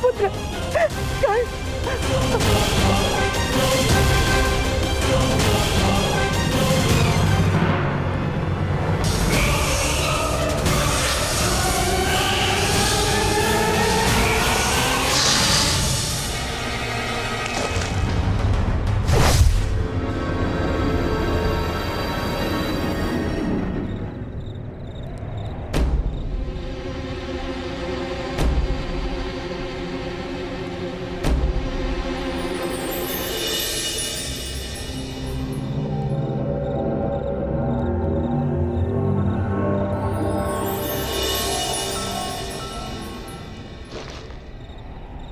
पुत्र कर्ण।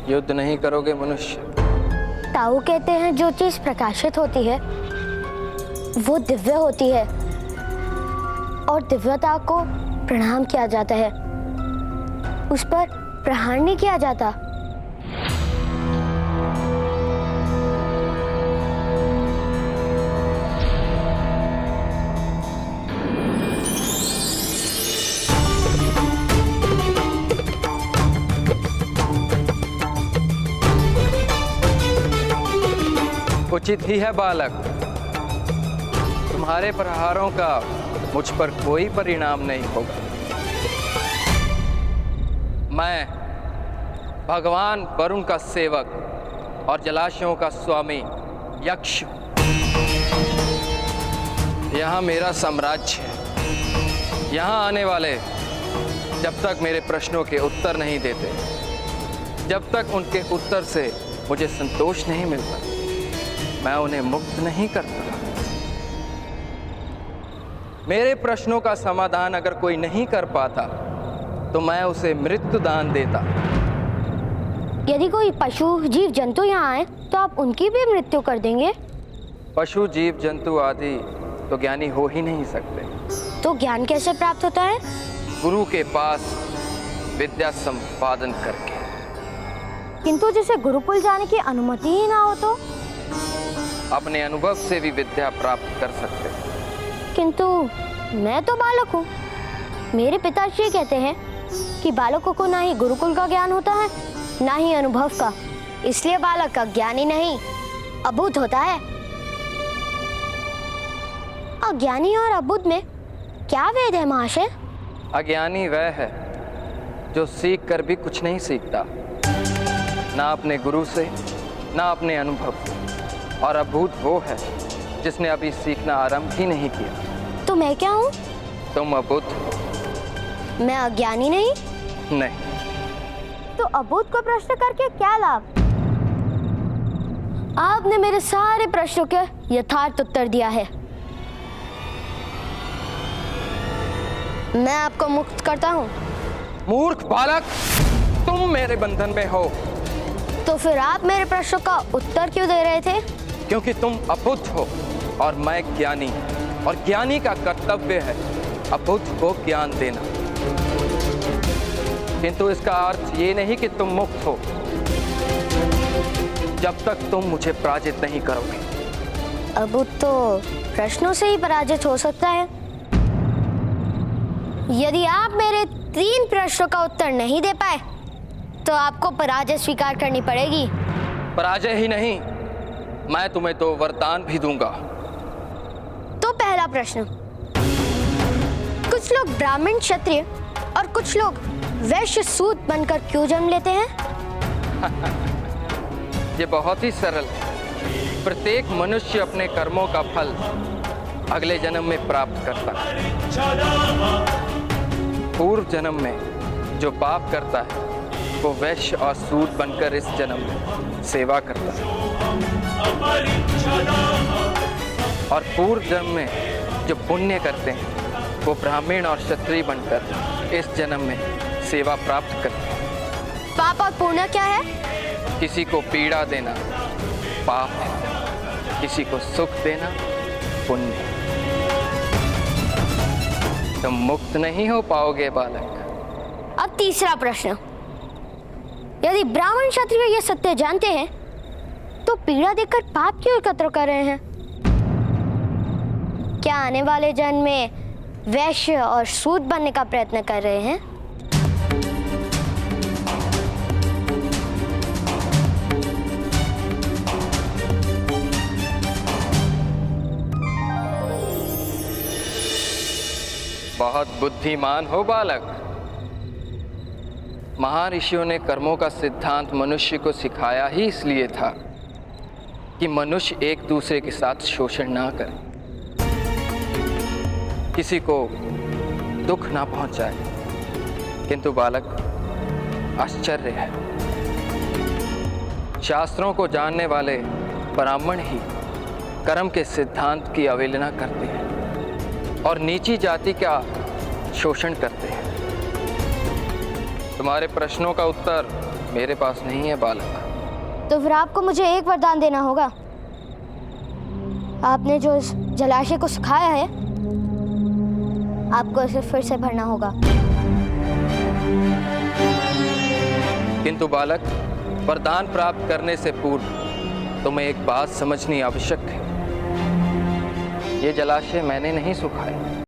युद्ध नहीं करोगे मनुष्य? ताऊ कहते हैं जो चीज प्रकाशित होती है वो दिव्य होती है और दिव्यता को प्रणाम किया जाता है, उस पर प्रहार नहीं किया जाता। उचित ही है बालक, तुम्हारे प्रहारों का मुझ पर कोई परिणाम नहीं होगा। मैं भगवान वरुण का सेवक और जलाशयों का स्वामी यक्ष, यहाँ मेरा साम्राज्य है। यहाँ आने वाले जब तक मेरे प्रश्नों के उत्तर नहीं देते, जब तक उनके उत्तर से मुझे संतोष नहीं मिलता, मैं उन्हें मुक्त नहीं करता। मेरे प्रश्नों का समाधान अगर कोई नहीं कर पाता तो मैं उसे मृत्यु दान देता। यदि कोई पशु जीव जंतु यहाँ आए तो आप उनकी भी मृत्यु कर देंगे? पशु जीव जंतु आदि तो ज्ञानी हो ही नहीं सकते। तो ज्ञान कैसे प्राप्त होता है? गुरु के पास विद्या संपादन करके। किंतु जिसे गुरुकुल जाने की अनुमति ही ना हो तो? अपने अनुभव से भी विद्या प्राप्त कर सकते। किंतु मैं तो बालक हूँ। मेरे पिताश्री कहते हैं कि बालकों को ना ही गुरुकुल का ज्ञान होता है ना ही अनुभव का, इसलिए बालक का ज्ञानी नहीं अबुध होता है। अज्ञानी और अबुध में क्या भेद है महाशय? अज्ञानी वह है जो सीख कर भी कुछ नहीं सीखता, ना अपने गुरु से ना अपने अनुभव से, और अबुध वो है जिसने अभी सीखना आरंभ ही नहीं किया। तो मैं क्या हूँ? तुम अबुध। मैं अज्ञानी नहीं? नहीं। तो अबुध को प्रश्न करके क्या लाभ? आपने मेरे सारे प्रश्नों के यथार्थ उत्तर दिया है। मैं आपको मुक्त करता हूँ। मूर्ख बालक, तुम मेरे बंधन में हो। तो फिर आप मेरे प्रश्नों का उत्तर क्यों दे रहे थे? क्योंकि तुम अबुध हो और मैं ज्ञानी, और ज्ञानी का कर्तव्य है अबुध को ज्ञान देना। किंतु इसका अर्थ ये नहीं कि तुम मुक्त हो जब तक तुम मुझे पराजित नहीं करोगे। अबुध तो प्रश्नों से ही पराजित हो सकता है। यदि आप मेरे 3 प्रश्नों का उत्तर नहीं दे पाए तो आपको पराजय स्वीकार करनी पड़ेगी। पराजय ही नहीं, मैं तुम्हें तो वरदान भी दूंगा। तो पहला प्रश्न, कुछ लोग ब्राह्मण क्षत्रिय और कुछ लोग वैश्य सूत बनकर क्यों जन्म लेते हैं? ये बहुत ही सरल है। प्रत्येक मनुष्य अपने कर्मों का फल अगले जन्म में प्राप्त करता है। पूर्व जन्म में जो पाप करता है वो वैश्य और सूत बनकर इस जन्म में सेवा करता है, और पूर्व जन्म में जो पुण्य करते हैं वो ब्राह्मण और क्षत्रिय बनकर इस जन्म में सेवा प्राप्त करते हैं। पाप और पुण्य क्या है? किसी को पीड़ा देना पाप है, किसी को सुख देना पुण्य। तुम मुक्त नहीं हो पाओगे बालक। अब तीसरा प्रश्न, यदि ब्राह्मण क्षत्रिय ये सत्य जानते हैं तो पीड़ा देकर पाप क्यों एकत्र कर रहे हैं? क्या आने वाले जन्म में वैश्य और सूत बनने का प्रयत्न कर रहे हैं? बहुत बुद्धिमान हो बालक। महर्षियों ने कर्मों का सिद्धांत मनुष्य को सिखाया ही इसलिए था कि मनुष्य एक दूसरे के साथ शोषण ना करे, किसी को दुख ना पहुंचाए। किंतु बालक, आश्चर्य है, शास्त्रों को जानने वाले ब्राह्मण ही कर्म के सिद्धांत की अवहेलना करते हैं और नीची जाति का शोषण करते हैं। तुम्हारे प्रश्नों का उत्तर मेरे पास नहीं है बालक। तो फिर आपको मुझे एक वरदान देना होगा। आपने जो इस जलाशय को सुखाया है, आपको इसे फिर से भरना होगा। किंतु बालक, वरदान प्राप्त करने से पूर्व तुम्हें एक बात समझनी आवश्यक है। ये जलाशय मैंने नहीं सुखाया,